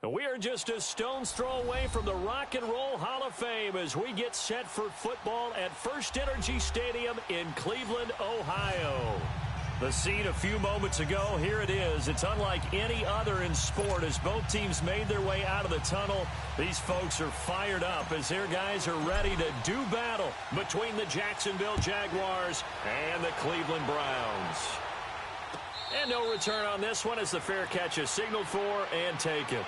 We are just a stone's throw away from the Rock and Roll Hall of Fame as we get set for football at First Energy Stadium in Cleveland, Ohio. The scene a few moments ago, here it is. It's unlike any other in sport as both teams made their way out of the tunnel. These folks are fired up as their guys are ready to do battle between the Jacksonville Jaguars and the Cleveland Browns. And no return on this one as the fair catch is signaled for and taken.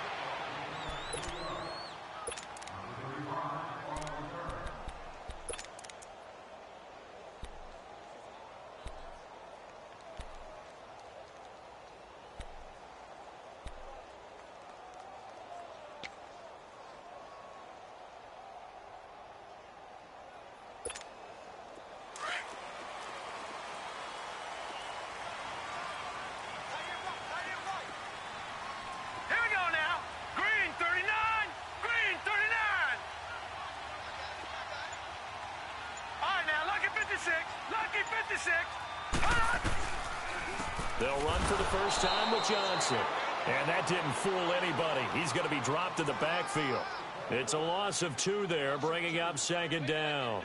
They'll run for the first time with Johnson. And that didn't fool anybody. He's going to be dropped in the backfield. It's a loss of 2 there, bringing up second down.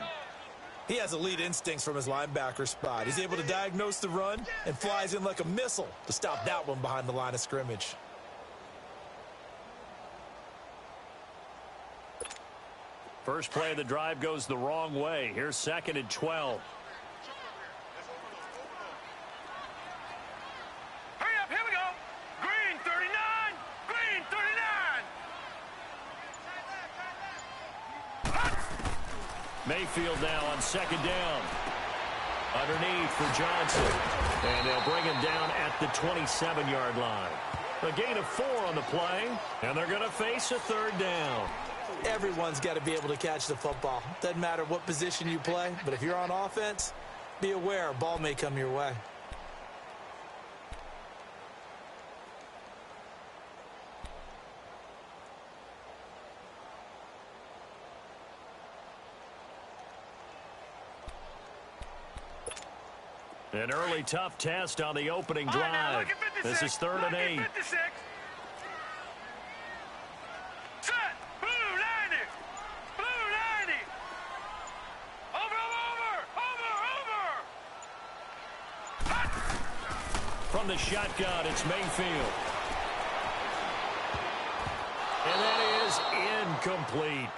He has elite instincts from his linebacker spot. He's able to diagnose the run and flies in like a missile to stop that one behind the line of scrimmage. First play of the drive goes the wrong way. Here's 2nd and 12. Mayfield now on 2nd down. Underneath for Johnson. And they'll bring him down at the 27-yard line. A gain of 4 on the play, and they're going to face a 3rd down. Everyone's got to be able to catch the football. Doesn't matter what position you play, but if you're on offense, be aware a ball may come your way. An early tough test on the opening drive. This is 3rd and 8. Set. Blue 90. Blue 90. Over. From the shotgun, it's Mayfield. And that is incomplete.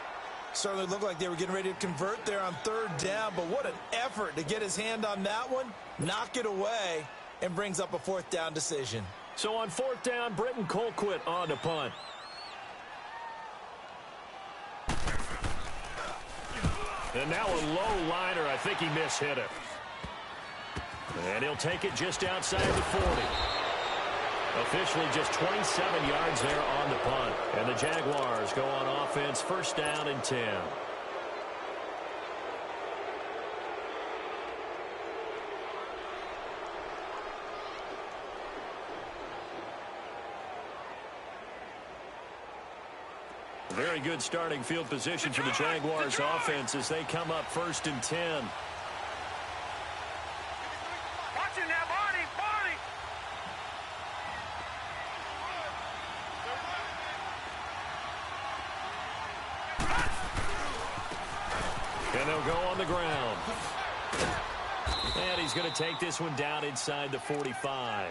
Certainly looked like they were getting ready to convert there on 3rd down, but what an effort to get his hand on that one, knock it away, and brings up a 4th down decision. So on 4th down, Britton Colquitt on to punt. And now a low liner. I think he mishit it. And he'll take it just outside the 40. Officially just 27 yards there on the punt. And the Jaguars go on offense, 1st down and 10. Very good starting field position for the Jaguars offense as they come up 1st and 10. And they'll go on the ground. And he's going to take this one down inside the 45.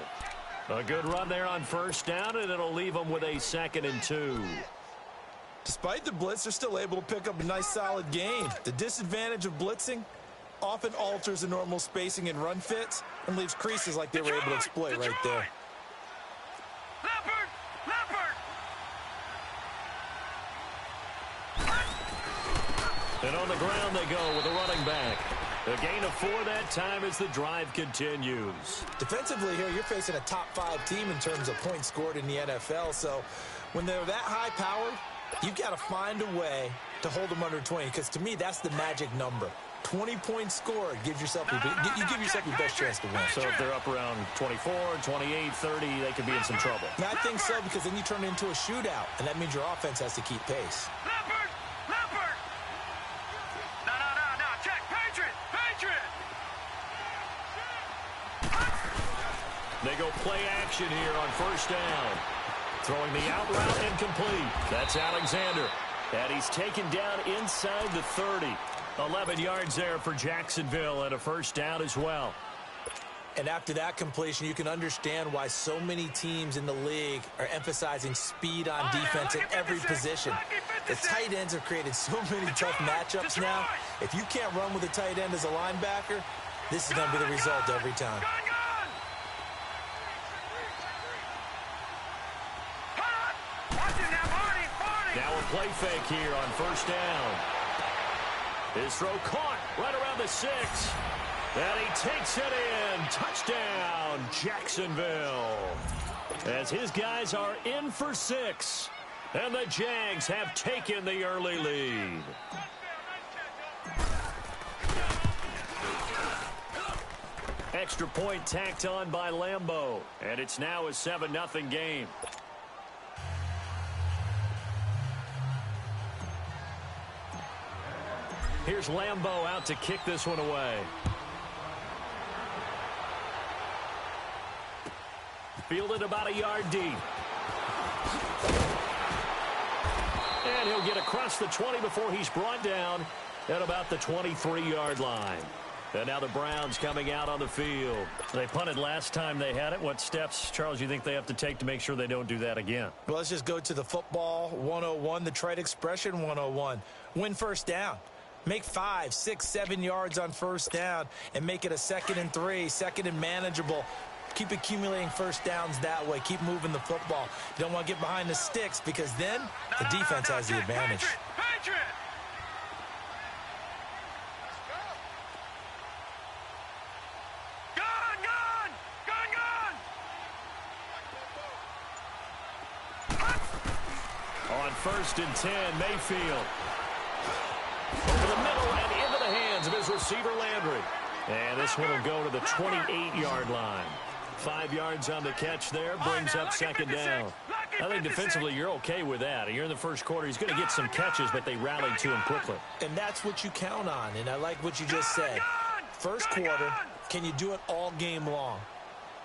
A good run there on 1st down, and it'll leave them with a 2nd and 2. Despite the blitz, they're still able to pick up a nice solid gain. The disadvantage of blitzing often alters the normal spacing and run fits and leaves creases like they were able to exploit right there. And on the ground they go with a running back. A gain of 4 that time as the drive continues. Defensively here, you're facing a top 5 team in terms of points scored in the NFL. So when they're that high-powered, you've got to find a way to hold them under 20, because to me, that's the magic number. 20 points scored gives yourself you give yourself your best chance to win. So if they're up around 24, 28, 30, they could be in some trouble. And I think so, because then you turn it into a shootout, and that means your offense has to keep pace. They go play action here on 1st down. Throwing the out route incomplete. That's Alexander. And he's taken down inside the 30. 11 yards there for Jacksonville and a first down as well. And after that completion, you can understand why so many teams in the league are emphasizing speed on defense at every position. The tight ends have created so many tough matchups now. If you can't run with a tight end as a linebacker, this is going to be the result every time. Now a play fake here on first down. His throw caught right around the 6. And he takes it in. Touchdown, Jacksonville. As his guys are in for 6. And the Jags have taken the early lead. Extra point tacked on by Lambeau. And it's now a 7-0 game. Here's Lambeau out to kick this one away. Fielded about a yard deep. And he'll get across the 20 before he's brought down at about the 23-yard line. And now the Browns coming out on the field. They punted last time they had it. What steps, Charles, you think they have to take to make sure they don't do that again? Well, let's just go to the football 101, the trite expression 101. Win first down. Make 5, 6, 7 yards on first down and make it a 2nd and 3, 2nd and manageable. Keep accumulating first downs that way. Keep moving the football. You don't want to get behind the sticks because then the defense has the advantage. Patriot! On 1st and 10, Mayfield. Over the middle and into the hands of his receiver, Landry. And this one will go to the 28-yard line. 5 yards on the catch there, brings up 2nd down. I think defensively you're okay with that. You're in the first quarter. He's going to get some catches, but they rallied to him quickly. And that's what you count on, and I like what you just said. First quarter, can you do it all game long?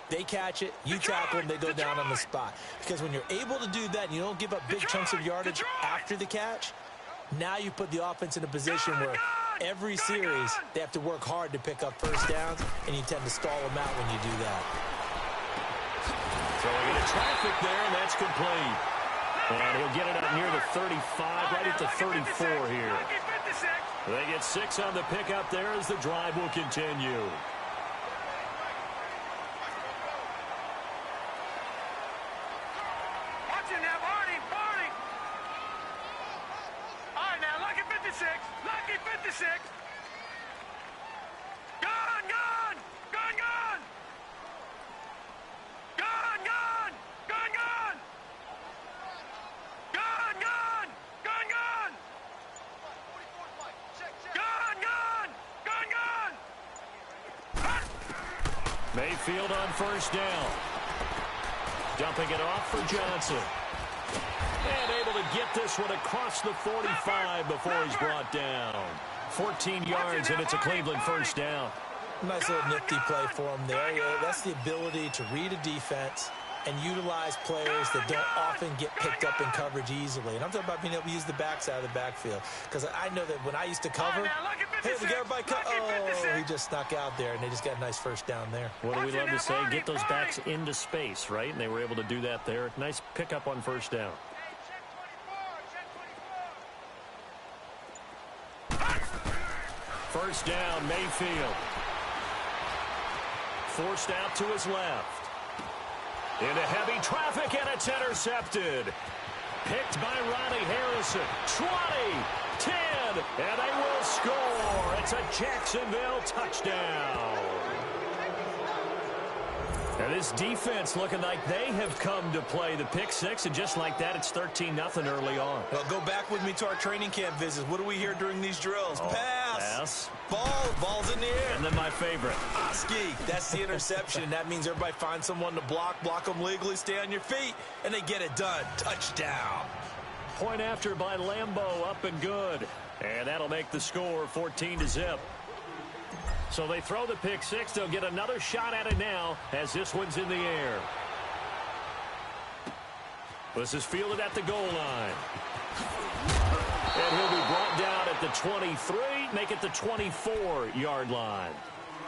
They catch it, you tackle them, they go down on the spot. Because when you're able to do that and you don't give up big chunks of yardage after the catch, now you put the offense in a position where every series they have to work hard to pick up first downs, and you tend to stall them out when you do that. Throwing into traffic there, and that's complete. And he'll get it up near the 35, right at the 34 here. They get 6 on the pickup there as the drive will continue. Lucky 56. Gone, gone, gone, gone. Gone, gone, gone, gone. Gone, gone, gone, gone. Gone, gone, gone, gone. Mayfield on first down. Dumping it off for Johnson. And able to get this one across the 45 before he's brought down. 14 yards, and it's a Cleveland first down. Nice little nifty play for him there. Yeah, that's the ability to read a defense and utilize players that don't often get picked up in coverage easily. And I'm talking about being able to use the backside of the backfield. Because I know that when I used to cover, hey, we got everybody he just snuck out there, and they just got a nice first down there. What do we love to say? Get those backs into space, right? And they were able to do that there. Nice pickup on first down. First down, Mayfield. Forced out to his left. Into heavy traffic, and it's intercepted. Picked by Ronnie Harrison. 20, 10, and they will score. It's a Jacksonville touchdown. And this defense looking like they have come to play the pick six, and just like that, it's 13-0 early on. Well, go back with me to our training camp visits. What do we hear during these drills? Pass. Ball's in the air. And then my favorite. Ski. That's the interception. That means everybody finds someone to block them legally, stay on your feet, and they get it done. Touchdown. Point after by Lambeau, up and good. And that'll make the score 14-0. So they throw the pick six. They'll get another shot at it now as this one's in the air. This is fielded at the goal line. And he'll be brought down at the 23, make it the 24-yard line.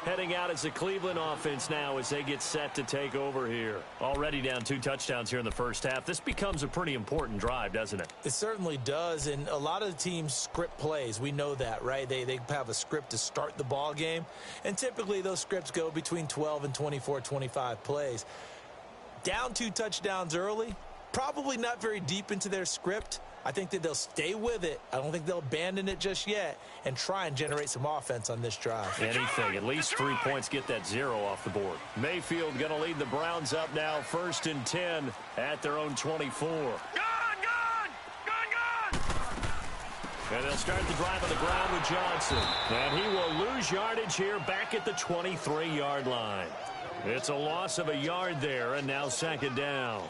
Heading out as the Cleveland offense now as they get set to take over here. Already down 2 touchdowns here in the first half. This becomes a pretty important drive, doesn't it? It certainly does, and a lot of the teams script plays. We know that, right? They have a script to start the ball game, and typically those scripts go between 12 and 24, 25 plays. Down 2 touchdowns early, probably not very deep into their script. I think that they'll stay with it. I don't think they'll abandon it just yet and try and generate some offense on this drive. Anything. At least 3 points, get that 0 off the board. Mayfield going to lead the Browns up now, 1st and 10 at their own 24. Gone! And they'll start the drive on the ground with Johnson. And he will lose yardage here back at the 23-yard line. It's a loss of a yard there, and now 2nd down.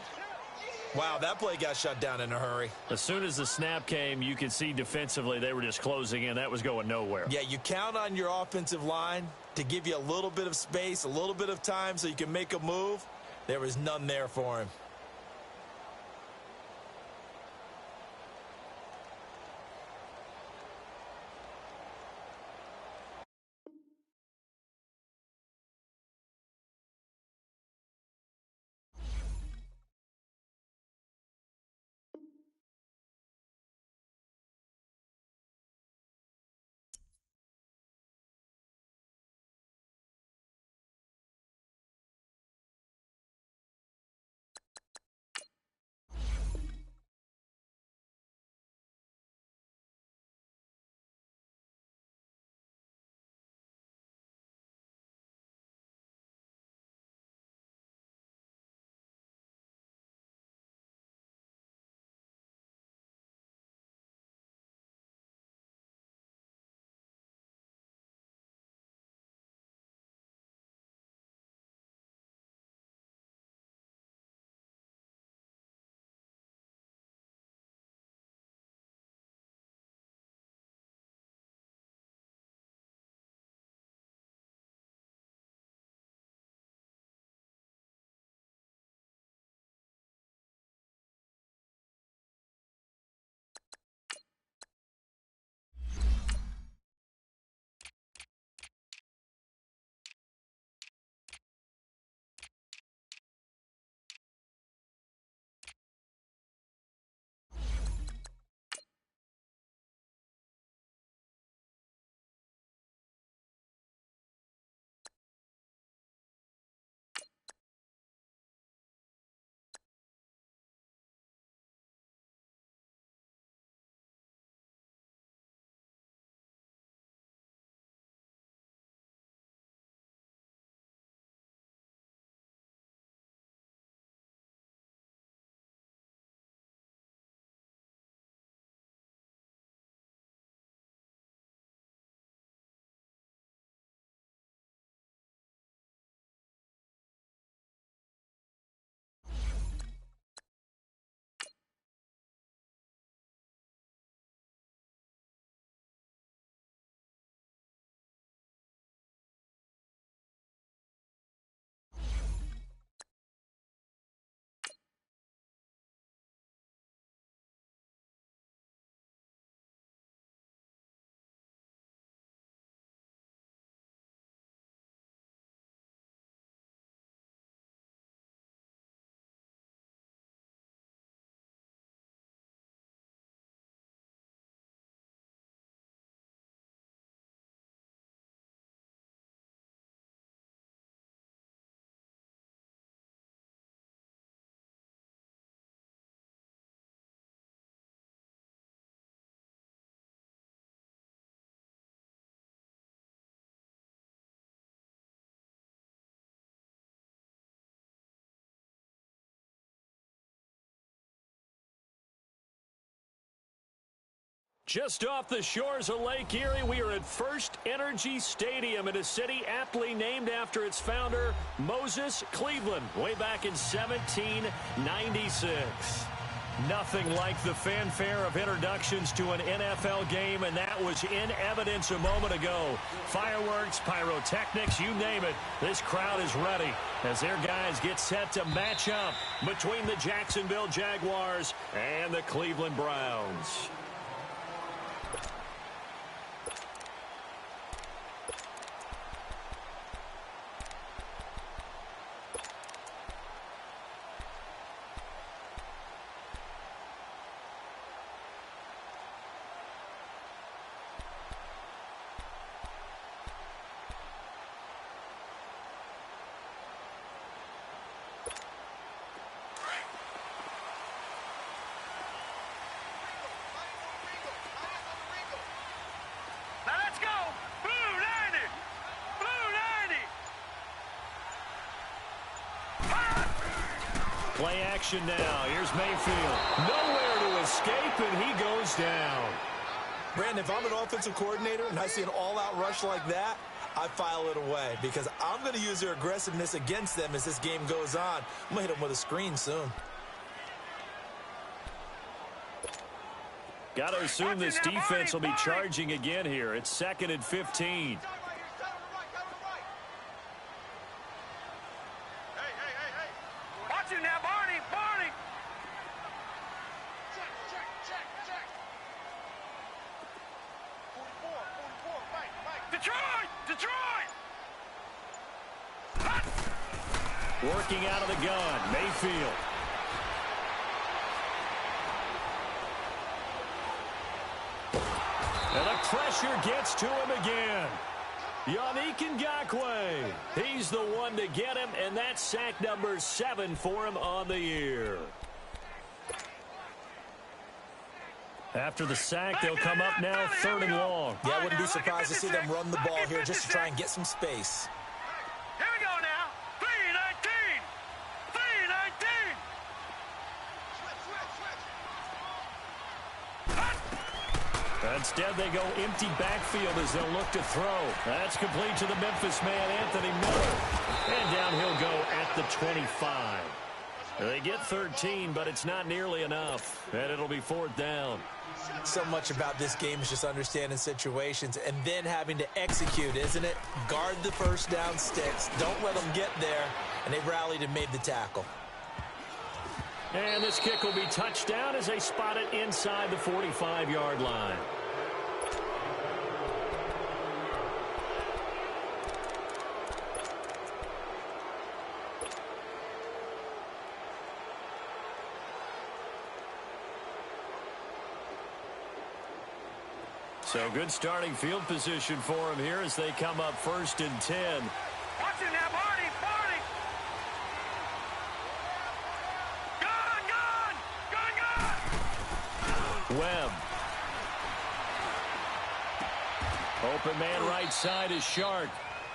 Wow, that play got shut down in a hurry. As soon as the snap came, you could see defensively they were just closing in. That was going nowhere. Yeah, you count on your offensive line to give you a little bit of space, a little bit of time so you can make a move. There was none there for him. Just off the shores of Lake Erie, we are at First Energy Stadium in a city aptly named after its founder, Moses Cleveland, way back in 1796. Nothing like the fanfare of introductions to an NFL game, and that was in evidence a moment ago. Fireworks, pyrotechnics, you name it. This crowd is ready as their guys get set to match up between the Jacksonville Jaguars and the Cleveland Browns. Play action now. Here's Mayfield. Nowhere to escape, and he goes down. Brandon, if I'm an offensive coordinator and I see an all-out rush like that, I file it away because I'm going to use their aggressiveness against them as this game goes on. I'm going to hit them with a screen soon. Got to assume this defense will be charging again here. It's 2nd and 15. Working out of the gun, Mayfield. And the pressure gets to him again. Yannick Ngakoue. He's the one to get him, and that's sack number 7 for him on the year. After the sack, they'll come up now 3rd and long. Yeah, I wouldn't be surprised to see them run the ball here just to try and get some space. Here we go now. 3-19. 3-19. Instead, they go empty backfield as they'll look to throw. That's complete to the Memphis man, Anthony Miller. And down he'll go at the 25. They get 13, but it's not nearly enough. And it'll be 4th down. So much about this game is just understanding situations and then having to execute, isn't it? Guard the first down sticks. Don't let them get there. And they rallied and made the tackle. And this kick will be touchdown as they spot it inside the 45-yard line. So good starting field position for him here as they come up 1st and 10. Watch it now, Barney. Gun. Webb. Open man right side is Shark.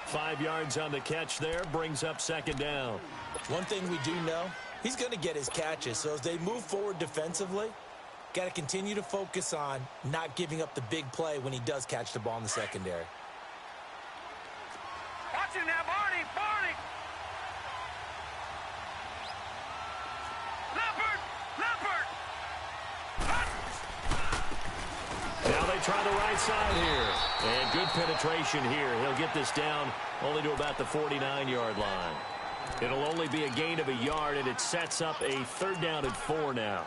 5 yards on the catch there, brings up 2nd down. One thing we do know, he's going to get his catches. So as they move forward defensively, got to continue to focus on not giving up the big play when he does catch the ball in the secondary. Watch it now, Barney. Leopard. Now they try the right side here. And good penetration here. He'll get this down only to about the 49-yard line. It'll only be a gain of a yard, and it sets up a 3rd down and 4 now.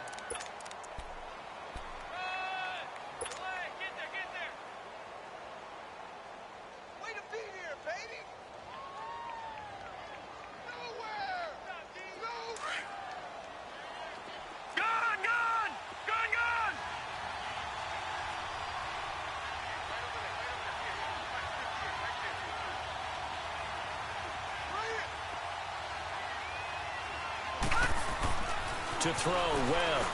To throw, Webb.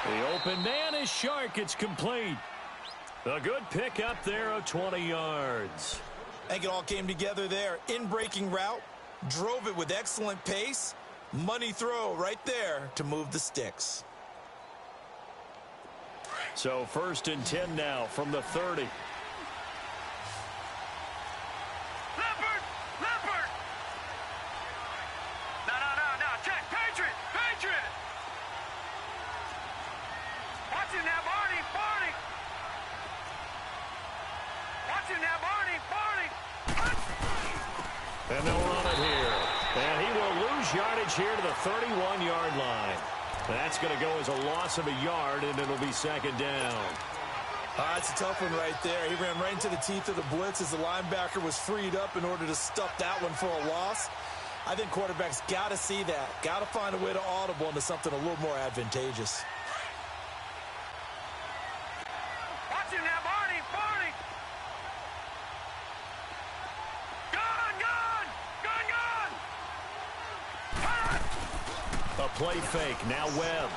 The open man is Shark. It's complete. A good pick up there of 20 yards. I think it all came together there. In-breaking route, drove it with excellent pace. Money throw right there to move the sticks. So 1st and 10 now from the 30. Leopard. No. Check. Patriot. And they'll run it here. And he will lose yardage here to the 31-yard line. That's going to go as a loss of a yard, and it'll be second down. That's a tough one right there. He ran right into the teeth of the blitz as the linebacker was freed up in order to stuff that one for a loss. I think quarterbacks got to see that. Got to find a way to audible into something a little more advantageous. Watch him now, Barney! Barney! Gun! A play fake. Now Webb.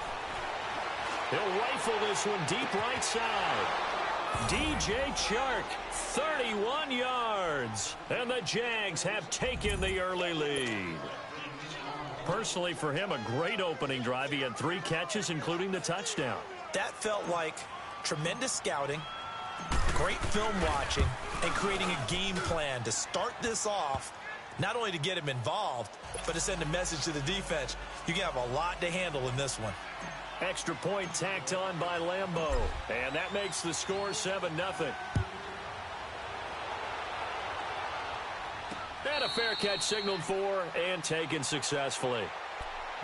He'll rifle this one deep right side. DJ Chark, 31 yards. And the Jags have taken the early lead. Personally, for him, a great opening drive. He had 3 catches, including the touchdown. That felt like tremendous scouting, great film watching, and creating a game plan to start this off, not only to get him involved, but to send a message to the defense. You can have a lot to handle in this one. Extra point tacked on by Lambeau. And that makes the score 7-0. And a fair catch signaled for and taken successfully.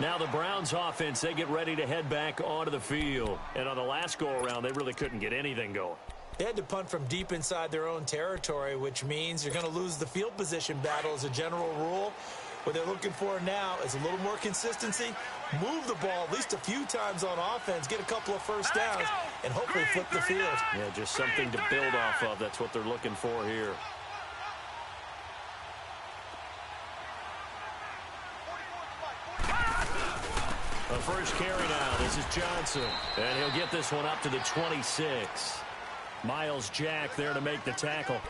Now the Browns offense, they get ready to head back onto the field. And on the last go-around, they really couldn't get anything going. They had to punt from deep inside their own territory, which means you're going to lose the field position battle as a general rule. What they're looking for now is a little more consistency, move the ball at least a few times on offense, get a couple of first downs, and hopefully flip the field. Yeah, just something to build off of. That's what they're looking for here. The first carry now. This is Johnson. And he'll get this one up to the 26. Miles Jack there to make the tackle.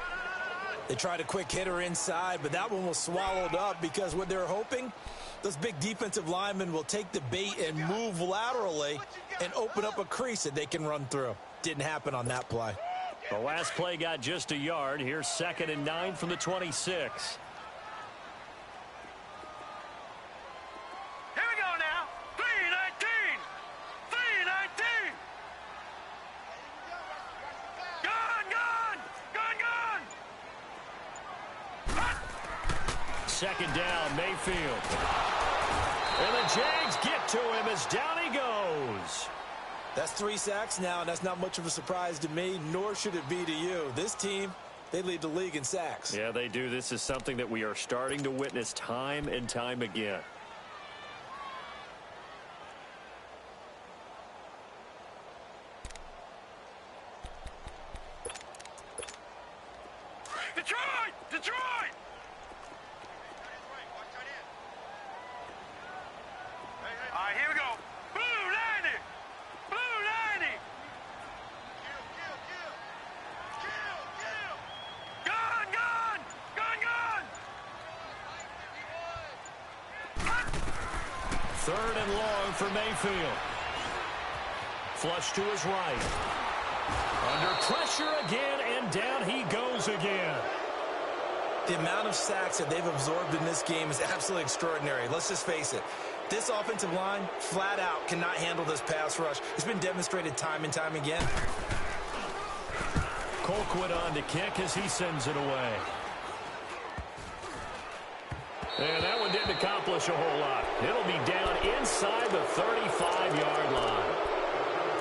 They tried a quick hitter inside, but that one was swallowed up because what they're hoping, those big defensive linemen will take the bait and move laterally and open up a crease that they can run through. Didn't happen on that play. The last play got just a yard. Here's 2nd and 9 from the 26. Here we go now. 3-19. 3-19. Gun! 2nd down, Mayfield. And the Jags get to him as down he goes. That's 3 sacks now, and that's not much of a surprise to me, nor should it be to you. This team, they lead the league in sacks. Yeah, they do. This is something that we are starting to witness time and time again. Detroit! Detroit! All right, here we go. Blue 90! Blue 90! Gun! Gun! Gun! Gun! 3rd and long for Mayfield. Flush to his right. Under pressure again, and down he goes again. The amount of sacks that they've absorbed in this game is absolutely extraordinary. Let's just face it. This offensive line, flat out, cannot handle this pass rush. It's been demonstrated time and time again. Colquitt on to kick as he sends it away. And that one didn't accomplish a whole lot. It'll be down inside the 35-yard line.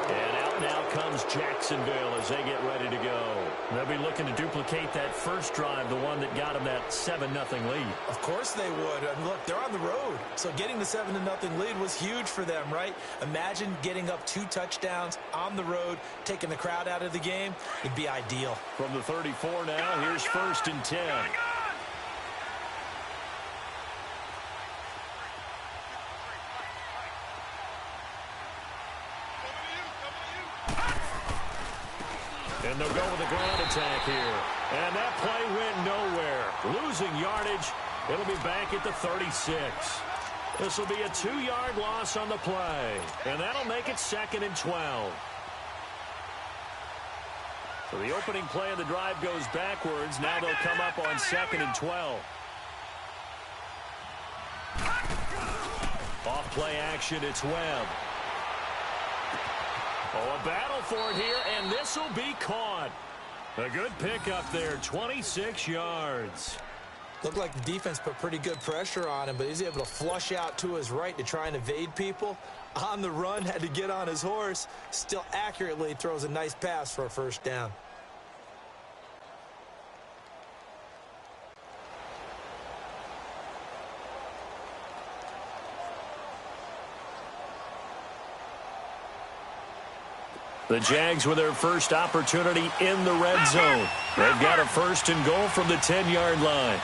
And out now comes Jacksonville as they get ready to go. They'll be looking to duplicate that first drive, the one that got them that 7-0 lead. Of course they would. And look, they're on the road. So getting the 7-0 lead was huge for them, right? Imagine getting up 2 touchdowns on the road, taking the crowd out of the game. It'd be ideal. From the 34 now, here's 1st and 10. And they'll go with a ground attack here. And that play went nowhere. Losing yardage. It'll be back at the 36. This will be a 2-yard loss on the play. And that'll make it 2nd and 12. So the opening play of the drive goes backwards. Now they'll come up on 2nd and 12. Off play action, it's Webb. Oh, a battle for it here, and this will be caught. A good pickup there, 26 yards. Looked like the defense put pretty good pressure on him, but he's able to flush out to his right to try and evade people. On the run, had to get on his horse. Still accurately throws a nice pass for a first down. The Jags with their first opportunity in the red zone. They've got a first and goal from the 10-yard line.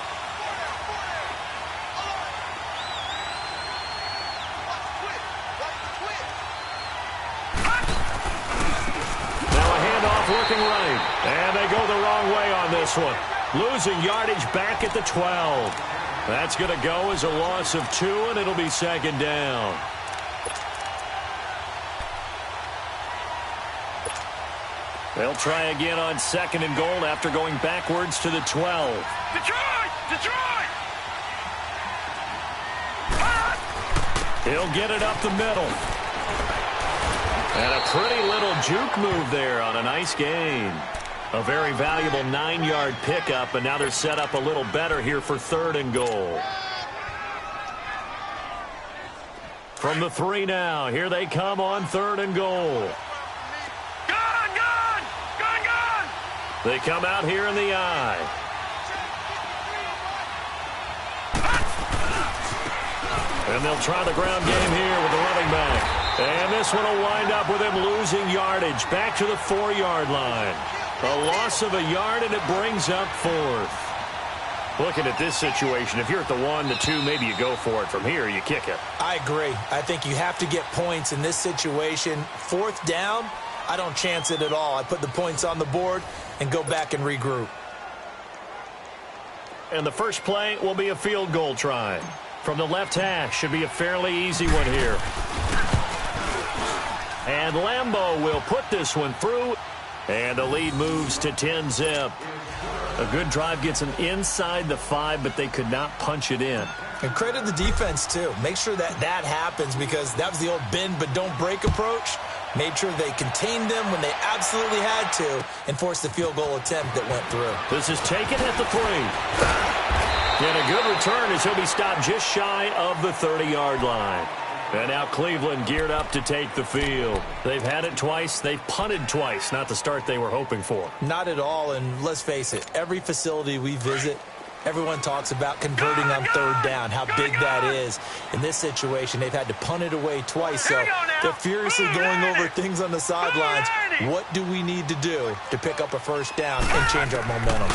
Working right, and they go the wrong way on this one. Losing yardage back at the 12. That's going to go as a loss of 2, and it'll be second down. They'll try again on second and goal after going backwards to the 12. Detroit! Detroit! He'll get it up the middle. And a pretty little juke move there on a nice gain. A very valuable 9-yard pickup, and now they're set up a little better here for third and goal. From the 3 now, here they come on third and goal. Gone! Gone! Gone! Gone! They come out here in the I. And they'll try the ground game here with the running back. And this one will wind up with him losing yardage back to the 4-yard line. A loss of a yard, and it brings up fourth. Looking at this situation, if you're at the 1, the 2, maybe you go for it. From here, you kick it. I agree. I think you have to get points in this situation. Fourth down, I don't chance it at all. I put the points on the board and go back and regroup. And the first play will be a field goal try. From the left hash, should be a fairly easy one here. And Lambeau will put this one through. And the lead moves to 10-zip. A good drive gets them inside the 5, but they could not punch it in. And credit the defense, too. Make sure that happens, because that was the old bend but don't break approach. Made sure they contained them when they absolutely had to and forced the field goal attempt that went through. This is taken at the 3. And a good return as he'll be stopped just shy of the 30-yard line. And now Cleveland geared up to take the field. They've had it twice. They've punted twice. Not the start they were hoping for. Not at all, and let's face it, every facility we visit, everyone talks about converting on third down, how big that is. In this situation, they've had to punt it away twice, so they're furiously going over things on the sidelines. What do we need to do to pick up a first down and change our momentum?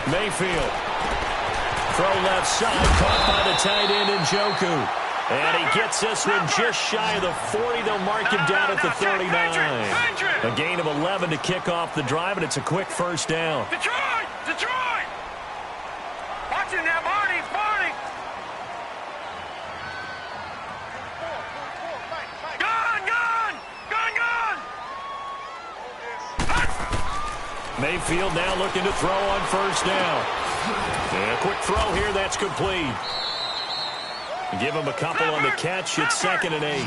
Mayfield. Throw left side, caught by the tight end Njoku. And he gets this one just shy of the 40. They'll mark him down at the 39. A gain of 11 to kick off the drive, and it's a quick first down. Detroit! Detroit! Watch it now, Marty! Marty! Gone! Gone! Gone! Gone! Mayfield now looking to throw on first down. And a quick throw here, that's complete. Give him a couple on the catch. It's 2nd and 8.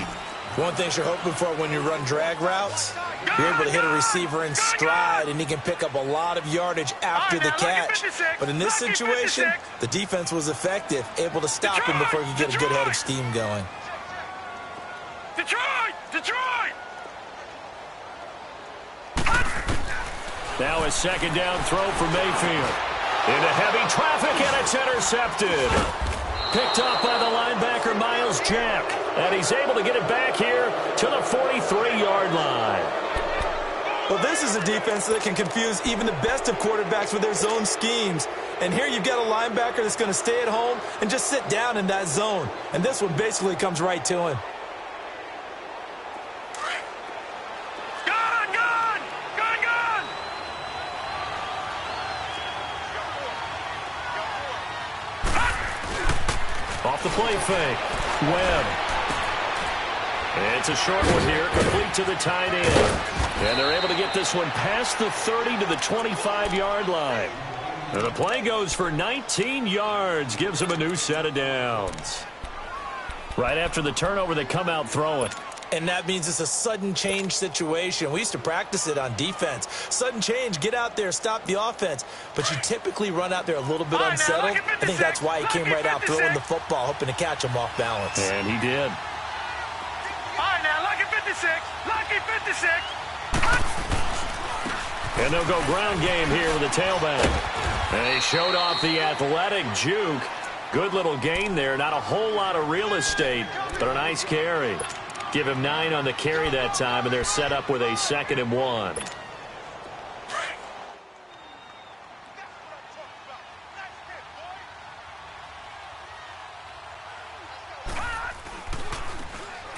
One thing you're hoping for when you run drag routes, you're able to hit a receiver in stride, and he can pick up a lot of yardage after the catch. But in this situation, the defense was effective, able to stop him before he could get a good head of steam going. Detroit! Detroit! Now a second down throw for Mayfield. Into heavy traffic, and it's intercepted. Picked off by the linebacker, Miles Jack. And he's able to get it back here to the 43-yard line. Well, this is a defense that can confuse even the best of quarterbacks with their zone schemes. And here you've got a linebacker that's going to stay at home and just sit down in that zone. And this one basically comes right to him. Gone! Gone! Gone! Gone! Off the play fake. Webb. It's a short one here, complete to the tight end. And they're able to get this one past the 30 to the 25-yard line. And the play goes for 19 yards, gives them a new set of downs. Right after the turnover, they come out throwing. And that means it's a sudden change situation. We used to practice it on defense. Sudden change, get out there, stop the offense. But you typically run out there a little bit unsettled. I think that's why he came right out throwing the football, hoping to catch him off balance. And he did. All right, now, lucky 56. Lucky 56. And they'll go ground game here with the tailback. And they showed off the athletic juke. Good little gain there. Not a whole lot of real estate, but a nice carry. Give him 9 on the carry that time, and they're set up with a 2nd and 1.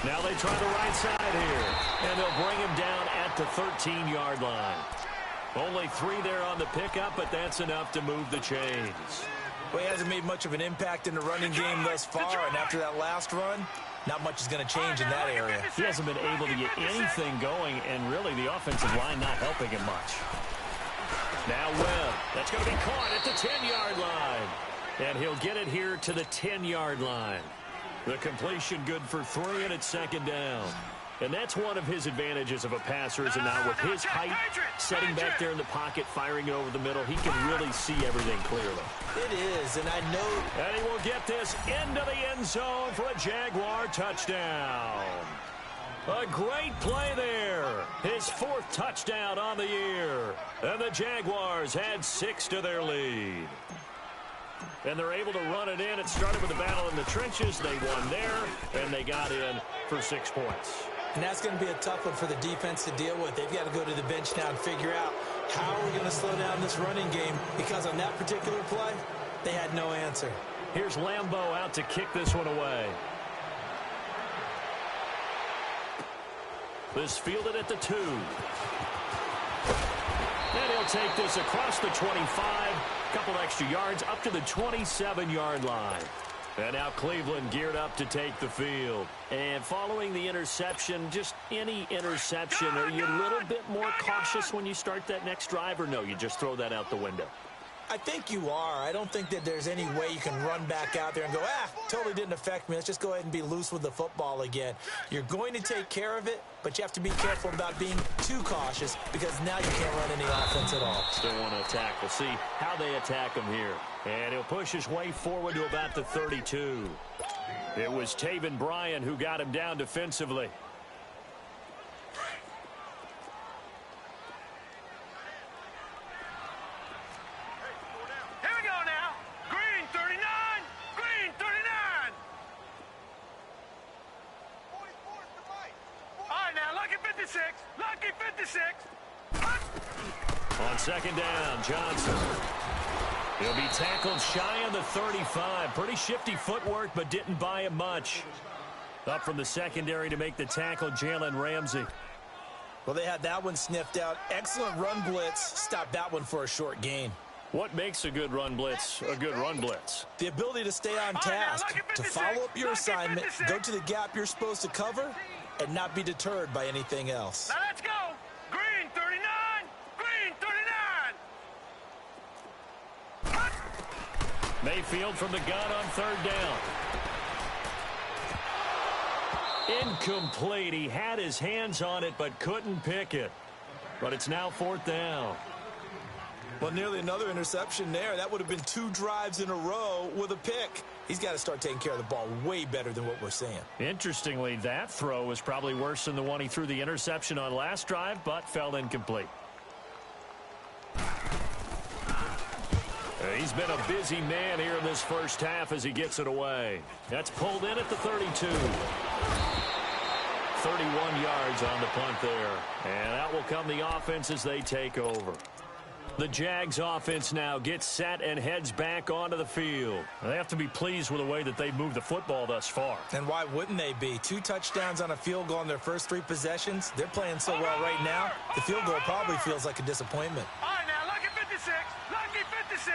Now they try the right side here, and they'll bring him down at the 13-yard line. Only 3 there on the pickup, but that's enough to move the chains. Well, he hasn't made much of an impact in the running game thus far, and after that last run, not much is going to change in that area. He hasn't been able to get anything going, and really the offensive line not helping him much. Now Webb, that's going to be caught at the 10-yard line. And he'll get it here to the 10-yard line. The completion good for 3, and it's 2nd down. And that's one of his advantages of a passer, is now with his height, setting back there in the pocket, firing it over the middle, he can really see everything clearly. It is, and I know. And he will get this into the end zone for a Jaguar touchdown. A great play there. His 4th touchdown on the year. And the Jaguars had 6 to their lead. And they're able to run it in. It started with a battle in the trenches. They won there, and they got in for 6 points. And that's going to be a tough one for the defense to deal with. They've got to go to the bench now and figure out how are we going to slow down this running game, because on that particular play, they had no answer. Here's Lambeau out to kick this one away. This fielded at the 2. And he'll take this across the 25, couple extra yards up to the 27-yard line. And now Cleveland geared up to take the field. And following the interception, just any interception, are you a little bit more cautious when you start that next drive, or no, you just throw that out the window? I think you are. I don't think that there's any way you can run back out there and go, totally didn't affect me. Let's just go ahead and be loose with the football again. You're going to take care of it, but you have to be careful about being too cautious, because now you can't run any offense at all. Still want to attack. We'll see how they attack him here. And he'll push his way forward to about the 32. It was Taven Bryan who got him down defensively. Here we go now. Green 39. Green 39. All right, now, lucky 56. Lucky 56. On 2nd down, Johnson. He'll be tackled shy of the 35. Pretty shifty footwork, but didn't buy him much. Up from the secondary to make the tackle, Jalen Ramsey. Well, they had that one sniffed out. Excellent run blitz. Stopped that one for a short gain. What makes a good run blitz a good run blitz? The ability to stay on task, to follow up your assignment, go to the gap you're supposed to cover, and not be deterred by anything else. Now let's go. Green 39. Green 39. Mayfield from the gun on 3rd down. Incomplete. He had his hands on it but couldn't pick it. But it's now 4th down. Well, nearly another interception there. That would have been 2 drives in a row with a pick. He's got to start taking care of the ball way better than what we're seeing. Interestingly, that throw was probably worse than the one he threw the interception on last drive, but fell incomplete. He's been a busy man here in this first half as he gets it away. That's pulled in at the 32. 31 yards on the punt there. And out will come the offense as they take over. The Jags offense now gets set and heads back onto the field. They have to be pleased with the way that they've moved the football thus far. And why wouldn't they be? 2 touchdowns on a field goal in their first 3 possessions. They're playing so well right now, the field goal probably feels like a disappointment. All right, now, lucky 56. Lucky 56.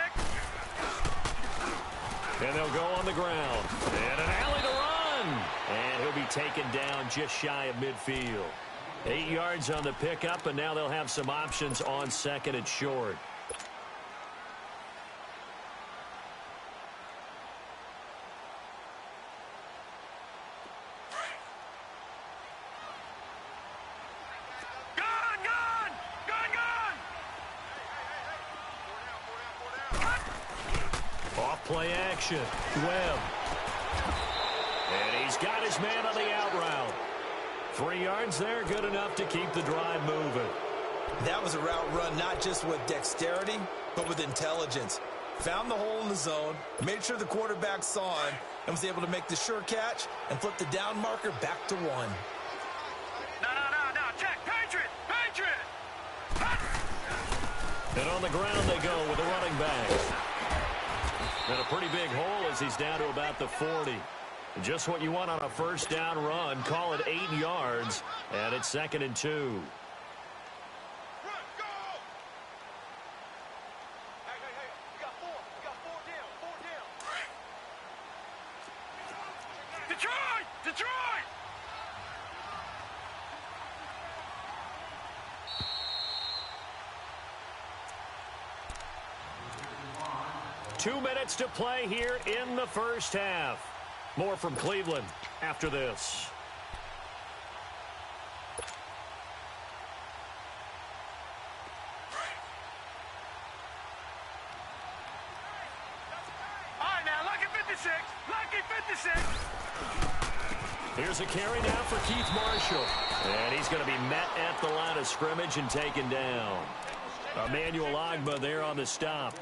And they'll go on the ground. And an alley to run. And he'll be taken down just shy of midfield. 8 yards on the pickup, and now they'll have some options on 2nd and short. Play action. Webb. And he's got his man on the out route. 3 yards there, good enough to keep the drive moving. That was a route run not just with dexterity, but with intelligence. Found the hole in the zone, made sure the quarterback saw him, and was able to make the sure catch and flip the down marker back to 1. No, check, Patriot! And on the ground they go with the running back. And a pretty big hole as he's down to about the 40. Just what you want on a first down run. Call it 8 yards, and it's 2nd and 2. Detroit! 2 minutes to play here in the first half. More from Cleveland after this. All right, now, lucky 56. Here's a carry now for Keith Marshall. And he's going to be met at the line of scrimmage and taken down. Emmanuel Ogbah there on the stop.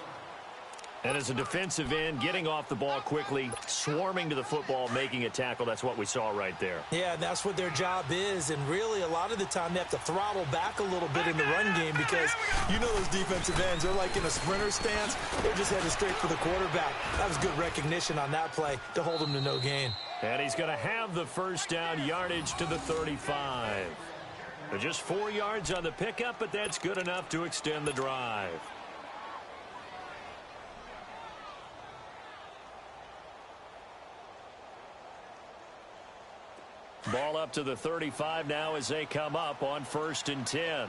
And as a defensive end, getting off the ball quickly, swarming to the football, making a tackle. That's what we saw right there. Yeah, that's what their job is. And really, a lot of the time, they have to throttle back a little bit in the run game because you know those defensive ends, they're like in a sprinter stance. They're just headed straight for the quarterback. That was good recognition on that play to hold him to no gain. And he's going to have the first down yardage to the 35. Just 4 yards on the pickup, but that's good enough to extend the drive. Ball up to the 35 now as they come up on 1st and 10.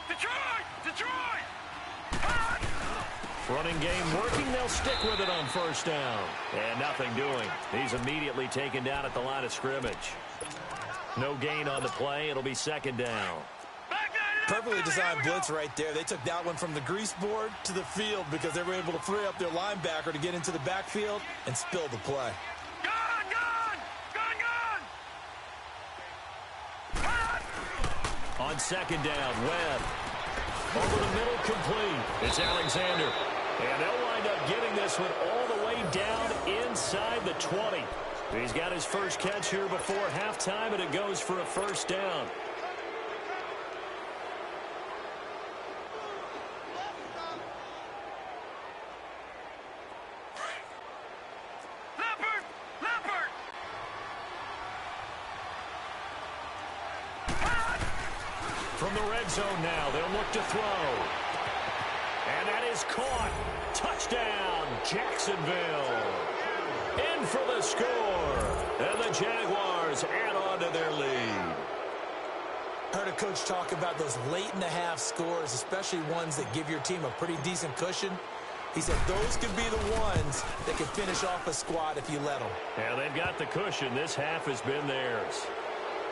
Detroit! Running game working. They'll stick with it on 1st down. And nothing doing. He's immediately taken down at the line of scrimmage. No gain on the play. It'll be 2nd down. Perfectly designed blitz right there. They took that one from the grease board to the field because they were able to free up their linebacker to get into the backfield and spill the play. On 2nd down, Webb. Over the middle, complete. It's Alexander. And they'll wind up getting this one all the way down inside the 20. He's got his first catch here before halftime, and it goes for a 1st down. From the red zone now, they'll look to throw. And that is caught. Touchdown, Jacksonville. In for the score. And the Jaguars add on to their lead. Heard a coach talk about those late-in-the-half scores, especially ones that give your team a pretty decent cushion. He said those could be the ones that can finish off a squad if you let them. Yeah, they've got the cushion. This half has been theirs.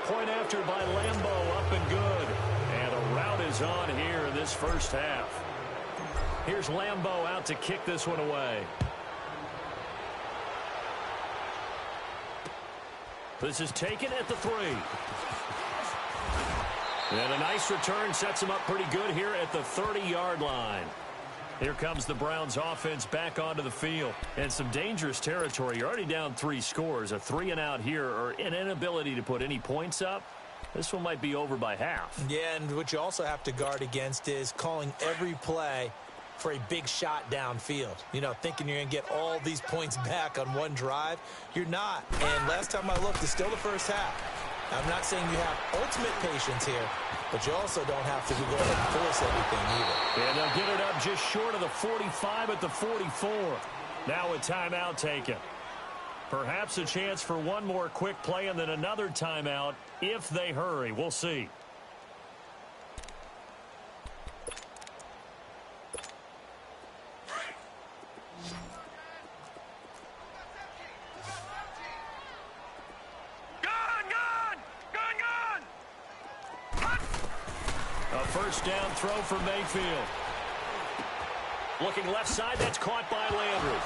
Point after by Lambeau, up and good. And a rout is on here in this first half. Here's Lambeau out to kick this one away. This is taken at the 3. And a nice return sets him up pretty good here at the 30-yard line. Here comes the Browns offense back onto the field. And some dangerous territory. You're already down 3 scores. A 3-and-out here or an inability to put any points up. This one might be over by half. Yeah, and what you also have to guard against is calling every play for a big shot downfield. You know, thinking you're going to get all these points back on one drive. You're not. And last time I looked, it's still the first half. I'm not saying you have ultimate patience here, but you also don't have to go ahead and force everything either. And they'll get it up just short of the 45 at the 44. Now a timeout taken. Perhaps a chance for one more quick play and then another timeout if they hurry. We'll see. A first down throw for Mayfield. Looking left side, that's caught by Landry.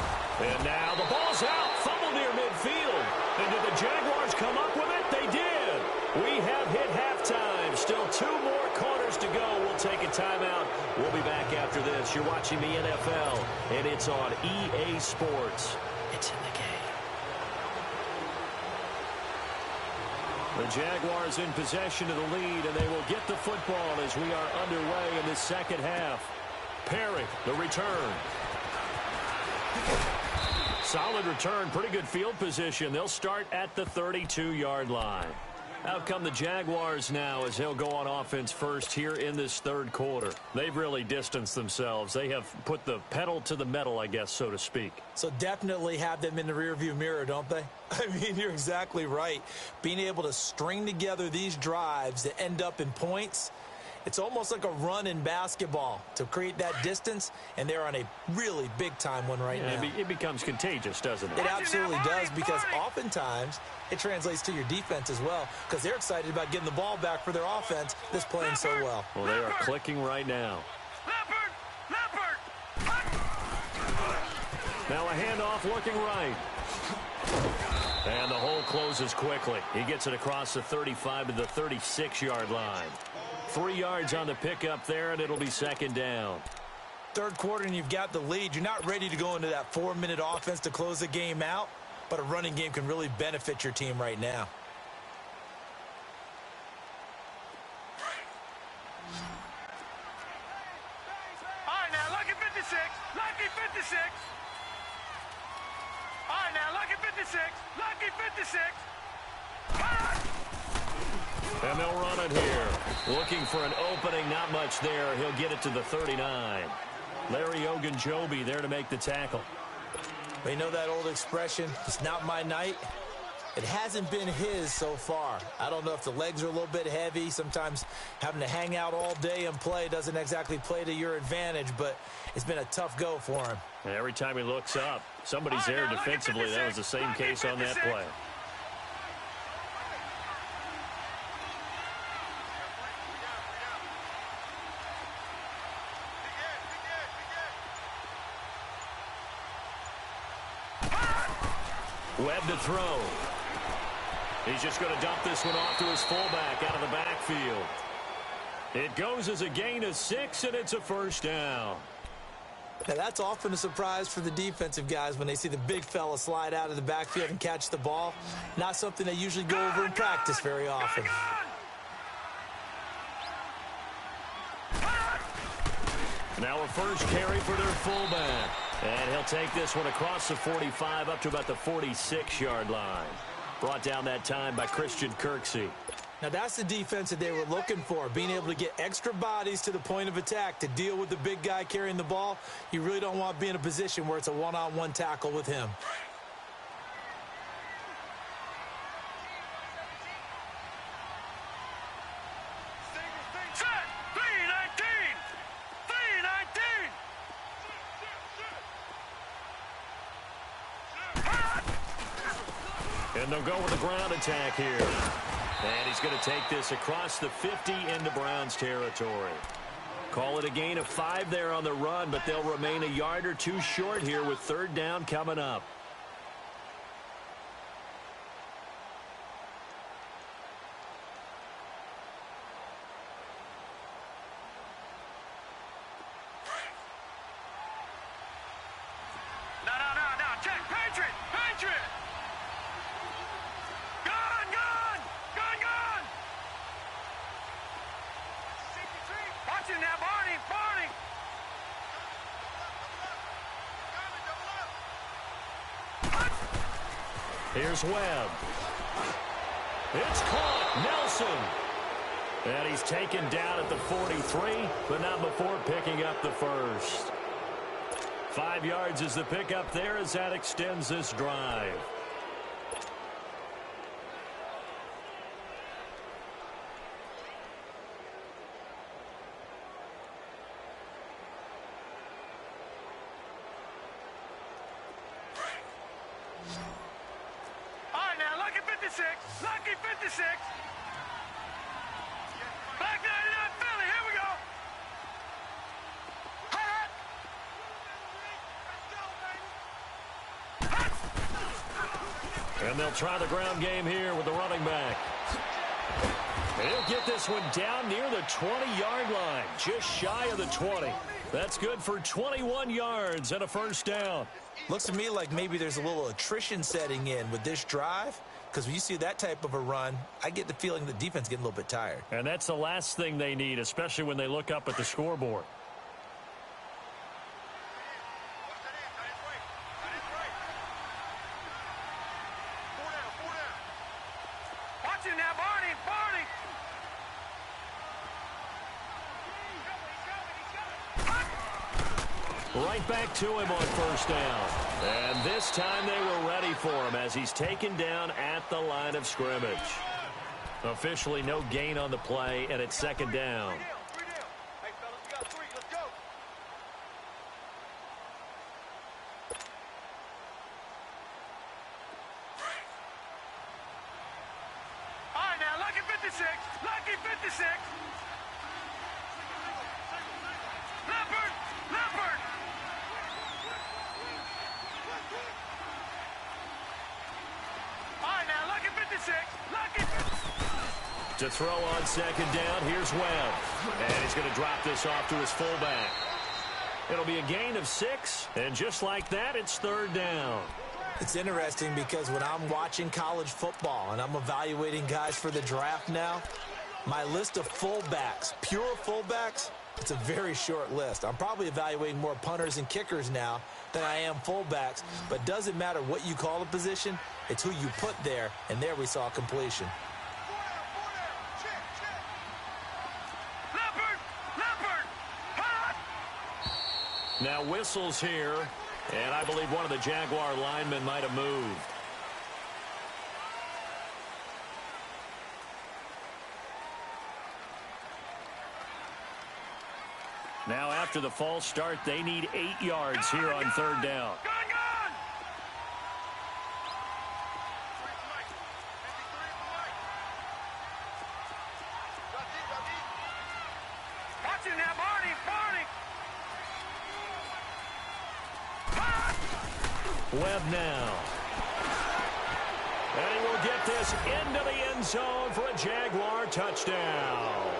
And now the ball's out. Fumble near midfield. And did the Jaguars come up with it? They did. We have hit halftime. Still 2 more quarters to go. We'll take a timeout. We'll be back after this. You're watching the NFL, and it's on EA Sports. It's in the game. The Jaguars in possession of the lead, and they will get the football as we are underway in the second half. Perry, the return. Solid return, pretty good field position. They'll start at the 32-yard line. Out come the Jaguars now as they'll go on offense first here in this third quarter. They've really distanced themselves. They have put the pedal to the metal, I guess, so to speak. So definitely have them in the rearview mirror, don't they? I mean, you're exactly right. Being able to string together these drives that end up in points, it's almost like a run in basketball to create that distance, and they're on a really big-time one right now. It becomes contagious, doesn't it? It absolutely does, because oftentimes it translates to your defense as well, because they're excited about getting the ball back for their offense that's playing so well. Well, they are clicking right now. Now a handoff looking right. And the hole closes quickly. He gets it across the 35 to the 36-yard line. 3 yards on the pickup there, and it'll be second down. Third quarter, and you've got the lead. You're not ready to go into that 4-minute offense to close the game out, but a running game can really benefit your team right now. All right, now, lucky 56. Lucky 56. All right, now, lucky 56. Lucky 56. And they'll run it here. Looking for an opening, not much there. He'll get it to the 39. Larry Ogunjobi there to make the tackle. You know that old expression, it's not my night? It hasn't been his so far. I don't know if the legs are a little bit heavy. Sometimes having to hang out all day and play doesn't exactly play to your advantage, but it's been a tough go for him. And every time he looks up, somebody's there defensively. That was the same case on that play. Webb to throw. He's just going to dump this one off to his fullback out of the backfield. It goes as a gain of 6, and it's a first down. Now, that's often a surprise for the defensive guys when they see the big fella slide out of the backfield and catch the ball. Not something they usually go over in practice very often. Now a first carry for their fullback. And he'll take this one across the 45 up to about the 46-yard line. Brought down that time by Christian Kirksey. Now that's the defense that they were looking for, being able to get extra bodies to the point of attack to deal with the big guy carrying the ball. You really don't want to be in a position where it's a one-on-one tackle with him. And they'll go with a ground attack here. And he's going to take this across the 50 into Browns territory. Call it a gain of 5 there on the run, but they'll remain a yard or 2 short here with third down coming up. No, check, Patriot. Watch him now, Barney. Here's Webb. It's caught. Nelson. And he's taken down at the 43, but not before picking up the first. 5 yards is the pickup there as that extends this drive. All right, now, lucky 56. Black 99 Philly, here we go. And they'll try the ground game here with the running back. And he'll get this one down near the 20-yard line, just shy of the 20. That's good for 21 yards and a first down. Looks to me like maybe there's a little attrition setting in with this drive, because when you see that type of a run, I get the feeling the defense getting a little bit tired. And that's the last thing they need, especially when they look up at the scoreboard. Watch it now, Barney. Right back to him on first down. And this time they were ready for him as he's taken down at the line of scrimmage. Officially no gain on the play, and it's second down. Hey, fellas, we got 3. Let's go. All right, now, lucky 56. Lucky 56. Leopard. All right, now, lucky 56. Lucky 56. To throw on second down, here's Webb. And he's going to drop this off to his fullback. It'll be a gain of 6, and just like that, it's third down. It's interesting because when I'm watching college football and I'm evaluating guys for the draft now, my list of fullbacks, pure fullbacks, it's a very short list. I'm probably evaluating more punters and kickers now than I am fullbacks, but it doesn't matter what you call a position, it's who you put there, and there we saw completion. Now whistles here, and I believe one of the Jaguar linemen might have moved. Now after the false start, they need 8 yards here on third down. Watch it now, Barney. Webb now. And he will get this into the end zone for a Jaguar touchdown.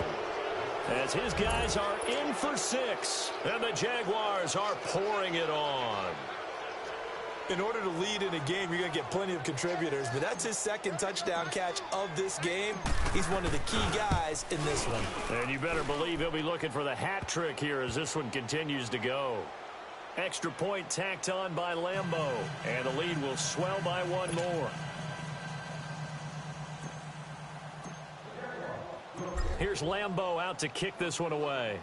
As his guys are in for 6, and the Jaguars are pouring it on. In order to lead in a game, you're going to get plenty of contributors, but that's his second touchdown catch of this game. He's one of the key guys in this one. And you better believe he'll be looking for the hat trick here as this one continues to go. Extra point tacked on by Lambeau, and the lead will swell by 1 more. Here's Lambeau out to kick this one away.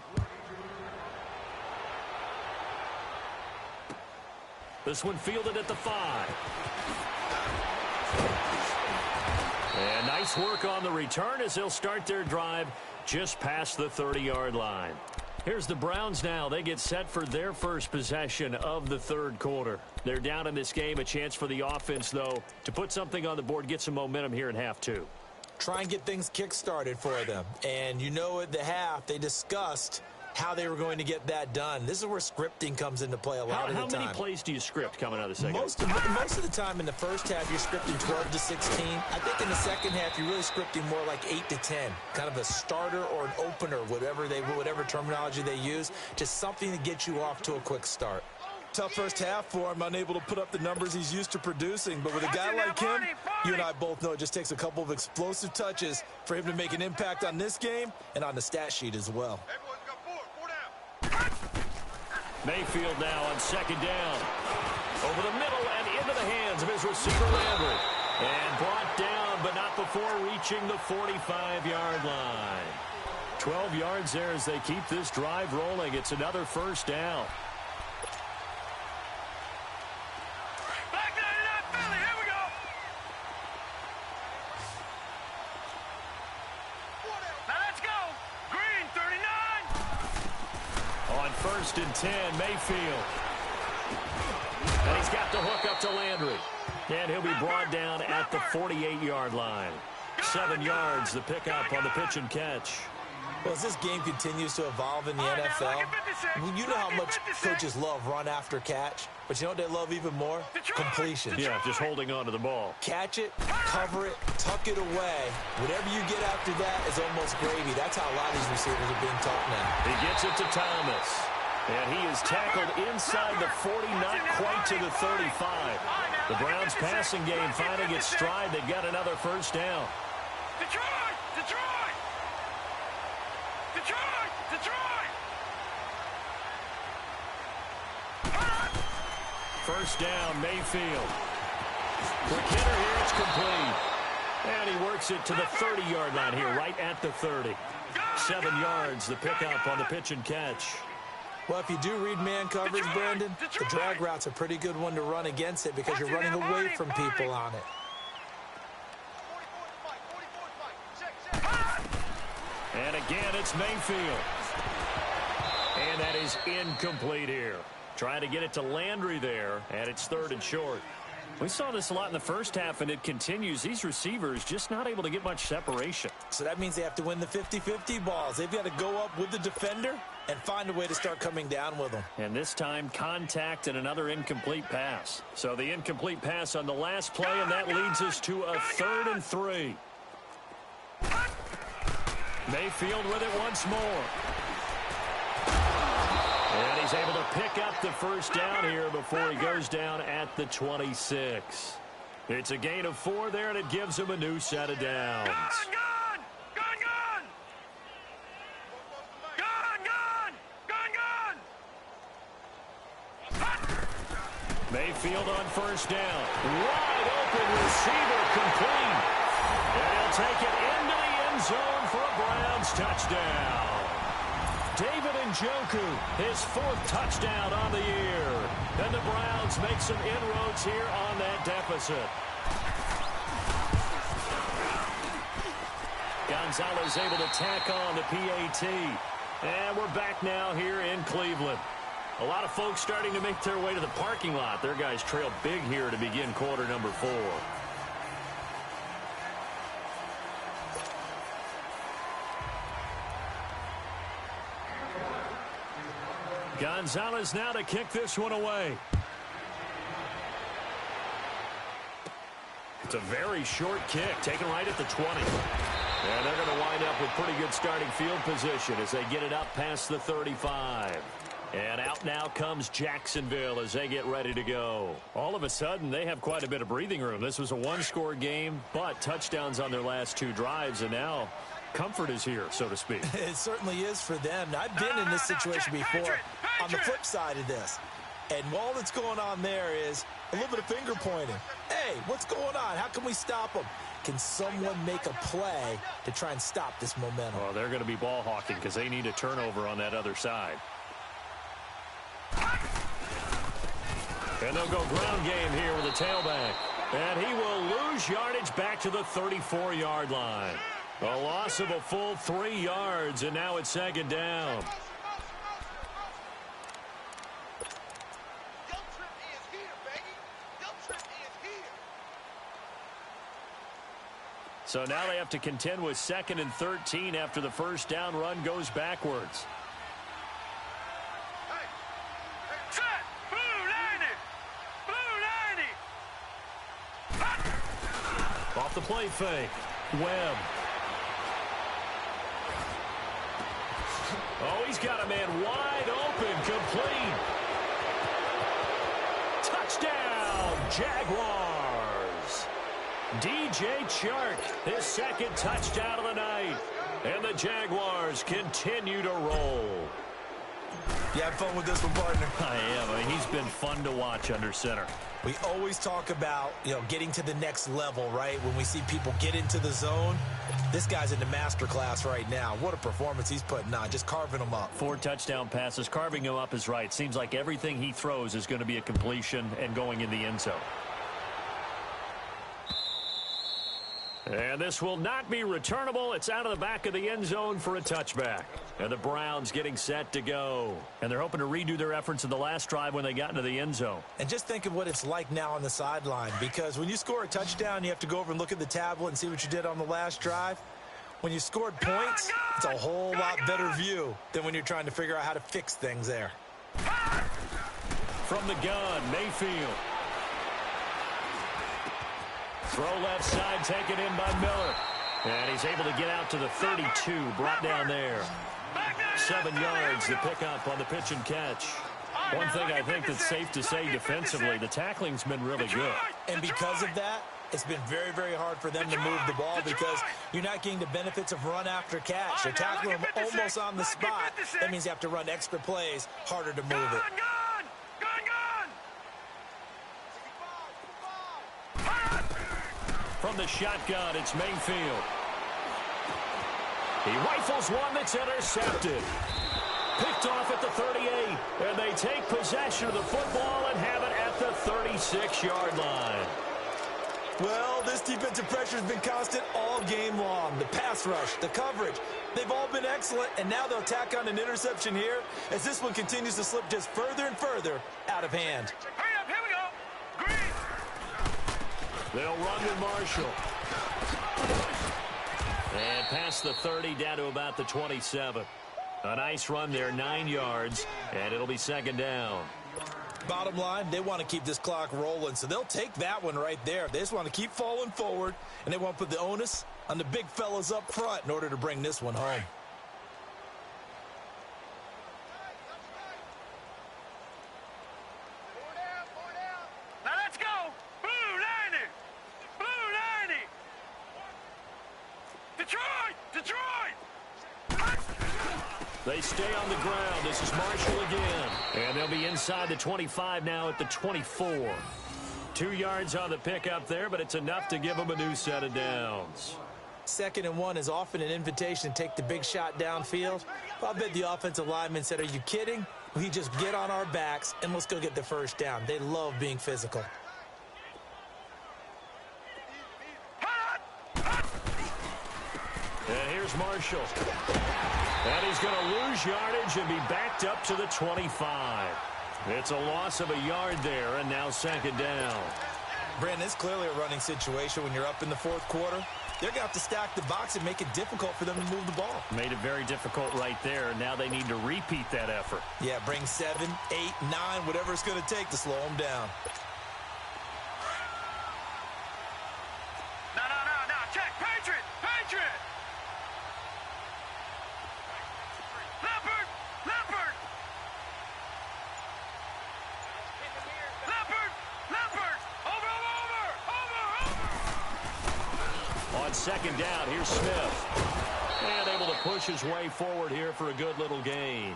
This one fielded at the 5. And nice work on the return as they'll start their drive just past the 30-yard line. Here's the Browns now. They get set for their first possession of the third quarter. They're down in this game. A chance for the offense, though, to put something on the board, get some momentum here in half 2. Try and get things kick-started for them. And you know at the half, they discussed how they were going to get that done. This is where scripting comes into play a lot of the time. How many plays do you script coming out of the second? Most of the time in the first half, you're scripting 12 to 16. I think in the second half, you're really scripting more like 8 to 10. Kind of a starter or an opener, whatever terminology they use. Just something to get you off to a quick start. Tough first half for him, unable to put up the numbers he's used to producing. But with a guy like him, you and I both know it just takes a couple of explosive touches for him to make an impact on this game and on the stat sheet as well. Mayfield now on second down. Over the middle and into the hands of his receiver, Landry. And brought down, but not before reaching the 45-yard line. 12 yards there as they keep this drive rolling. It's another first down. Back 99 Philly, here we go. Now let's go. Green, 39. On first and 10, Mayfield. And he's got the hook up to Landry. And he'll be brought down at the 48-yard line. 7 yards, the pickup on the pitch and catch. Well, as this game continues to evolve in the NFL, you know how much coaches love run after catch, but you know what they love even more? Completion. Yeah, just holding on to the ball. Catch it, cover it, tuck it away. Whatever you get after that is almost gravy. That's how a lot of these receivers are being taught now. He gets it to Thomas. And he is tackled inside the 40, not quite to the 35. The Browns' passing game finding its stride. They've got another first down. Detroit! Detroit! Detroit! Detroit! First down, Mayfield. Quick hitter here, it's complete. And he works it to the 30-yard line here, right at the 30. 7 yards, the pickup on the pitch and catch. Well, if you do read man coverage, Brandon, the drag route's a pretty good one to run against it because you're running away from people on it. And again, it's Mayfield. And that is incomplete here. Trying to get it to Landry there, and it's 3rd and short. We saw this a lot in the first half, and it continues. These receivers just not able to get much separation. So that means they have to win the 50-50 balls. They've got to go up with the defender and find a way to start coming down with them. And this time, contact and another incomplete pass. So the incomplete pass on the last play, and that leads us to a 3rd and 3. Mayfield with it once more. And he's able to pick up the first down here before he goes down at the 26. It's a gain of 4 there, and it gives him a new set of downs. Gun! Gun! Gun! Gun! Gun! Gun! Gun! Mayfield on first down. Wide open receiver complete. And he'll take it into the end zone for a Browns touchdown. David Njoku, his 4th touchdown on the year. And the Browns make some inroads here on that deficit. Gonzalez able to tack on the PAT. And we're back now here in Cleveland. A lot of folks starting to make their way to the parking lot. Their guys trail big here to begin quarter number 4. Gonzalez now to kick this one away. It's a very short kick, taken right at the 20. And they're going to wind up with pretty good starting field position as they get it up past the 35. And out now comes Jacksonville as they get ready to go. All of a sudden, they have quite a bit of breathing room. This was a one-score game, but touchdowns on their last 2 drives, and now comfort is here, so to speak. It certainly is for them. I've been in this situation before on the flip side of this. And all that's going on there is a little bit of finger pointing. Hey, what's going on? How can we stop them? Can someone make a play to try and stop this momentum? Well, they're going to be ball hawking because they need a turnover on that other side. And they'll go ground game here with a tailback. And he will lose yardage back to the 34-yard line. A loss of a full 3 yards, and now it's 2nd down. So now they have to contend with 2nd and 13 after the first down run goes backwards. Set! Blue 90! Blue 90! Off the play fake. Webb. Oh, he's got a man wide open, complete. Touchdown, Jaguars. DJ Chark, his 2nd touchdown of the night. And the Jaguars continue to roll. You have fun with this one, partner? I am. I mean, he's been fun to watch under center. We always talk about, getting to the next level, right? When we see people get into the zone, this guy's in the master class right now. What a performance he's putting on, just carving them up. 4 touchdown passes. Carving him up is right. Seems like everything he throws is going to be a completion and going in the end zone. And this will not be returnable. It's out of the back of the end zone for a touchback. And the Browns getting set to go. And they're hoping to redo their efforts in the last drive when they got into the end zone. And just think of what it's like now on the sideline. Because when you score a touchdown, you have to go over and look at the tablet and see what you did on the last drive. When you scored points, it's a whole lot better view than when you're trying to figure out how to fix things there. From the gun, Mayfield. Throw left side, taken in by Miller. And he's able to get out to the 32, brought down there. 7 yards, the pickup on the pitch and catch. One thing I think that's safe to say defensively, the tackling's been really good. And because of that, it's been very, very hard for them to move the ball because you're not getting the benefits of run after catch. You're tackling them almost on the spot. That means you have to run extra plays, harder to move it. From the shotgun, it's Mayfield. He rifles one that's intercepted. Picked off at the 38, and they take possession of the football and have it at the 36-yard line. Well, this defensive pressure has been constant all game long. The pass rush, the coverage, they've all been excellent, and now they'll tack on an interception here as this one continues to slip just further and further out of hand. Hurry up, here we go. Green. They'll run with Marshall. And past the 30, down to about the 27. A nice run there, 9 yards, and it'll be second down. Bottom line, they want to keep this clock rolling, so they'll take that one right there. They just want to keep falling forward, and they want to put the onus on the big fellas up front in order to bring this one home. Now let's go. Blue 90. Blue 90. Detroit. Detroit. They stay on the ground. This is Marshall again. And they'll be inside the 25 now at the 24. 2 yards on the pickup there, but it's enough to give them a new set of downs. 2nd and 1 is often an invitation to take the big shot downfield. I bet the offensive lineman said, are you kidding? We just get on our backs and let's go get the first down. They love being physical. And here's Marshall. And he's going to lose yardage and be backed up to the 25. It's a loss of a yard there, and now second down. Brandon, it's clearly a running situation when you're up in the 4th quarter. They're going to have to stack the box and make it difficult for them to move the ball. Made it very difficult right there. Now they need to repeat that effort. Yeah, bring 7, 8, 9, whatever it's going to take to slow them down. No. Check. Patriot. Leopard. Over. On second down, here's Smith. And able to push his way forward here for a good little gain.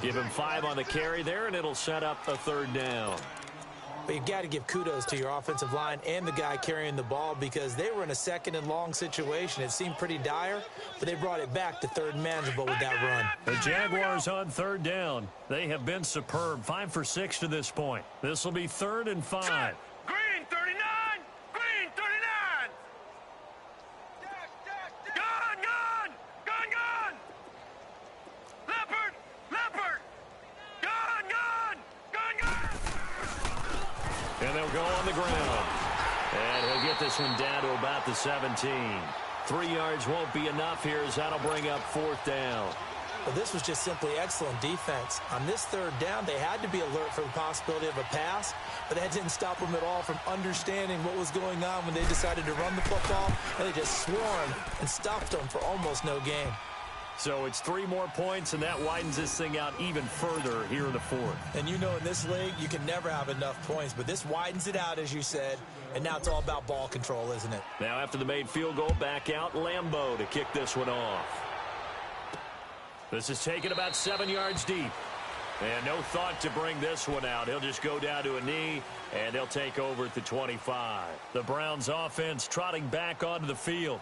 Give him 5 on the carry there, and it'll set up a 3rd down. But you got to give kudos to your offensive line and the guy carrying the ball because they were in a 2nd and long situation. It seemed pretty dire, but they brought it back to 3rd and manageable with that run. The Jaguars on 3rd down. They have been superb. 5 for 6 to this point. This will be 3rd and 5. Green 39. Green 39. Gun. Leopard. Gun. And they'll go on the ground. And he'll get this one down to about the 17. 3 yards won't be enough here as that'll bring up 4th down. Well, this was just simply excellent defense. On this 3rd down, they had to be alert for the possibility of a pass, but that didn't stop them at all from understanding what was going on when they decided to run the football, and they just swarmed and stopped them for almost no gain. So it's 3 more points, and that widens this thing out even further here in the 4th. And you know in this league, you can never have enough points, but this widens it out, as you said, and now it's all about ball control, isn't it? Now after the made field goal, back out Lambeau to kick this one off. This is taken about 7 yards deep. And no thought to bring this one out. He'll just go down to a knee, and they'll take over at the 25. The Browns offense trotting back onto the field.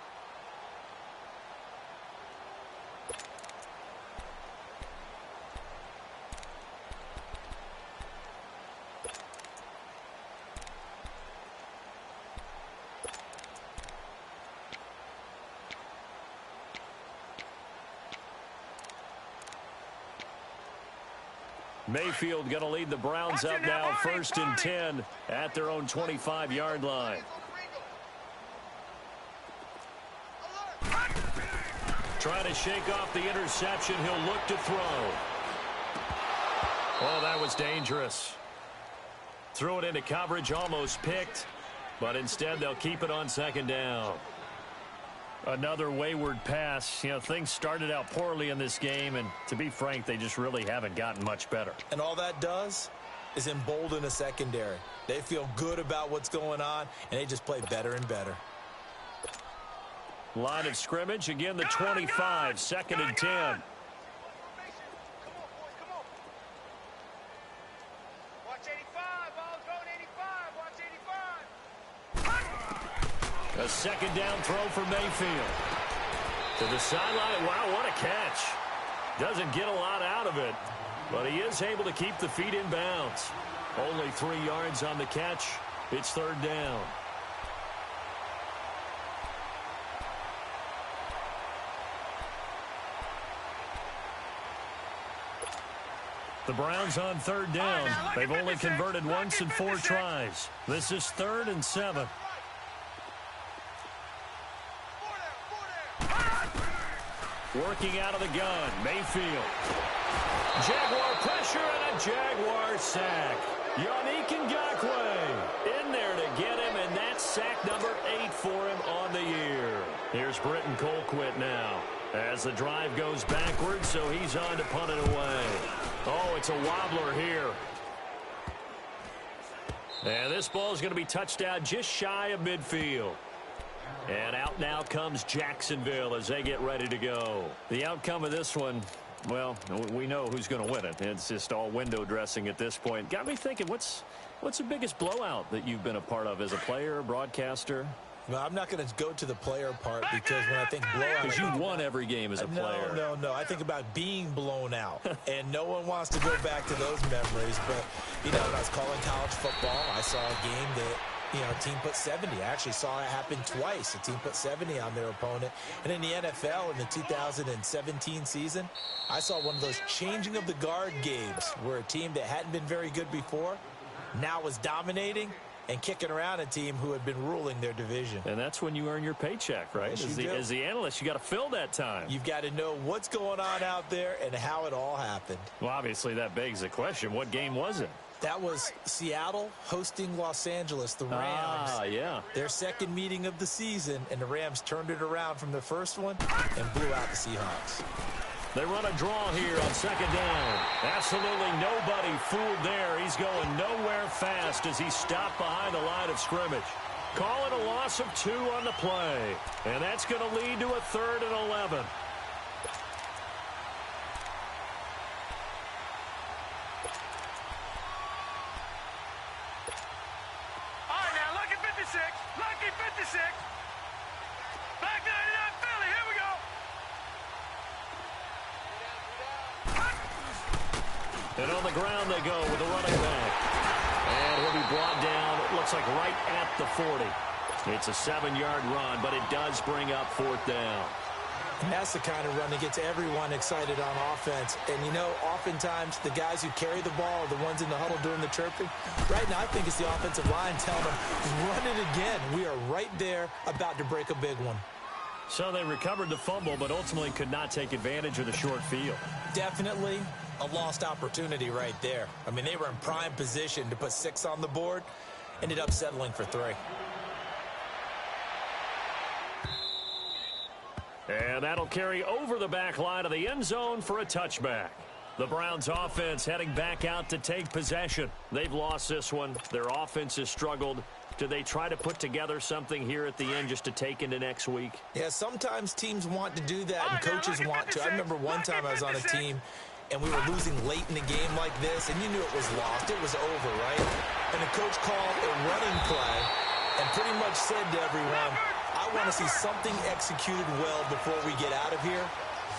Mayfield going to lead the Browns up now, 1st and 10 at their own 25-yard line. Trying to shake off the interception. He'll look to throw. Oh, that was dangerous. Threw it into coverage, almost picked. But instead, they'll keep it on second down. Another wayward pass. You know, things started out poorly in this game, and to be frank, they just really haven't gotten much better. And all that does is embolden a secondary. They feel good about what's going on, and they just play better and better. Line of scrimmage, again, the 25, second and 10. A second down throw for Mayfield. To the sideline. Wow, what a catch. Doesn't get a lot out of it, but he is able to keep the feet in bounds. Only 3 yards on the catch. It's third down. The Browns on third down. They've only converted once in 4 tries. This is 3rd and 7. Working out of the gun, Mayfield. Jaguar pressure and a Jaguar sack. Yannick Ngakoue in there to get him, and that's sack number 8 for him on the year. Here's Britton Colquitt now as the drive goes backwards, so he's on to punt it away. Oh, it's a wobbler here. And this ball is going to be touched out just shy of midfield. And out now comes Jacksonville as they get ready to go. The outcome of this one, well, we know who's going to win it. It's just all window dressing at this point. Got me thinking, what's the biggest blowout that you've been a part of as a player, broadcaster? Well, I'm not going to go to the player part because when I think blowout... Because you won every game as a player. No. I think about being blown out. And no one wants to go back to those memories. But, you know, when I was calling college football, I saw a game that... You know, a team put 70. I actually saw it happen twice. A team put 70 on their opponent. And in the NFL, in the 2017 season, I saw one of those changing of the guard games where a team that hadn't been very good before now was dominating and kicking around a team who had been ruling their division. And that's when you earn your paycheck, right? Yes, as the analyst, you got to fill that time. You've got to know what's going on out there and how it all happened. Well, obviously, that begs the question, what game was it? That was Seattle hosting Los Angeles, the Rams. Yeah. Their second meeting of the season, and the Rams turned it around from the first one and blew out the Seahawks. They run a draw here on second down. Absolutely nobody fooled there. He's going nowhere fast as he stopped behind the line of scrimmage. Call it a loss of 2 on the play. And that's going to lead to a 3rd and 11. Lucky 56. Back 99 Philly. Here we go. And on the ground they go with the running back. And he'll be brought down, it looks like right at the 40. It's a 7-yard run, but it does bring up 4th down. And that's the kind of run that gets everyone excited on offense. And, you know, oftentimes the guys who carry the ball are the ones in the huddle doing the chirping. Right now, I think it's the offensive line telling them, run it again. We are right there about to break a big one. So they recovered the fumble, but ultimately could not take advantage of the short field. Definitely a lost opportunity right there. I mean, they were in prime position to put 6 on the board. Ended up settling for 3. And that'll carry over the back line of the end zone for a touchback. The Browns offense heading back out to take possession. They've lost this one. Their offense has struggled. Do they try to put together something here at the end just to take into next week? Yeah, sometimes teams want to do that and coaches want to. I remember one time I was on a team and we were losing late in the game like this, and you knew it was lost. It was over, right? And the coach called a running play and pretty much said to everyone, I want to see something executed well before we get out of here.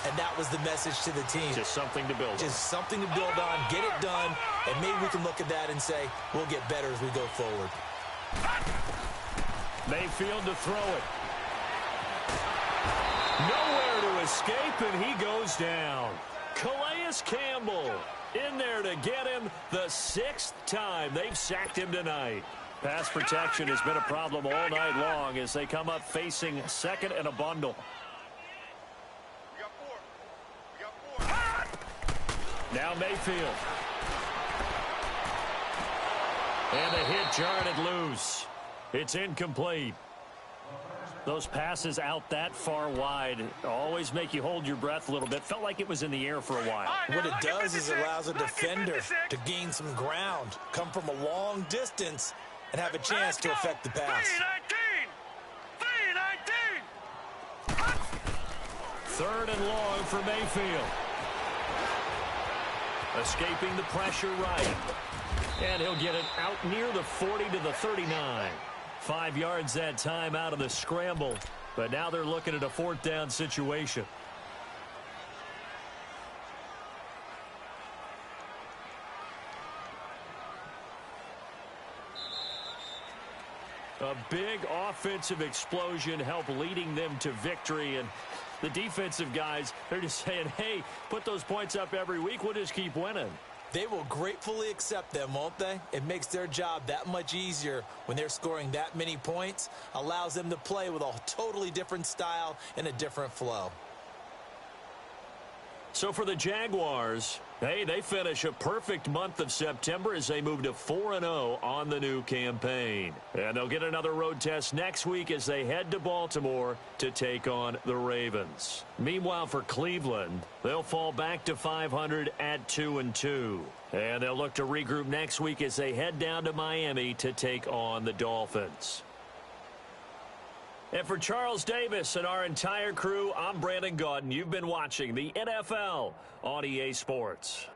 And that was the message to the team. Just something to build on. Just something to build on, get it done, and maybe we can look at that and say, we'll get better as we go forward. Mayfield to throw it. Nowhere to escape, and he goes down. Calais Campbell in there to get him the 6th time they've sacked him tonight. Pass protection has been a problem all night long as they come up facing 2nd and a bundle. Now Mayfield. And the hit jarred it loose. It's incomplete. Those passes out that far wide always make you hold your breath a little bit. Felt like it was in the air for a while. What it does is it allows a defender to gain some ground, come from a long distance, and have a chance to affect the pass. 3rd and long for Mayfield. Escaping the pressure right. And he'll get it out near the 40 to the 39. 5 yards that time out of the scramble. But now they're looking at a 4th down situation. A big offensive explosion helped leading them to victory. And the defensive guys, they're just saying, hey, put those points up every week. We'll just keep winning. They will gratefully accept them, won't they? It makes their job that much easier when they're scoring that many points. Allows them to play with a totally different style and a different flow. So for the Jaguars, hey, they finish a perfect month of September as they move to 4-0 on the new campaign. And they'll get another road test next week as they head to Baltimore to take on the Ravens. Meanwhile, for Cleveland, they'll fall back to 500 at 2-2. And they'll look to regroup next week as they head down to Miami to take on the Dolphins. And for Charles Davis and our entire crew, I'm Brandon Gaudin. You've been watching the NFL on EA Sports.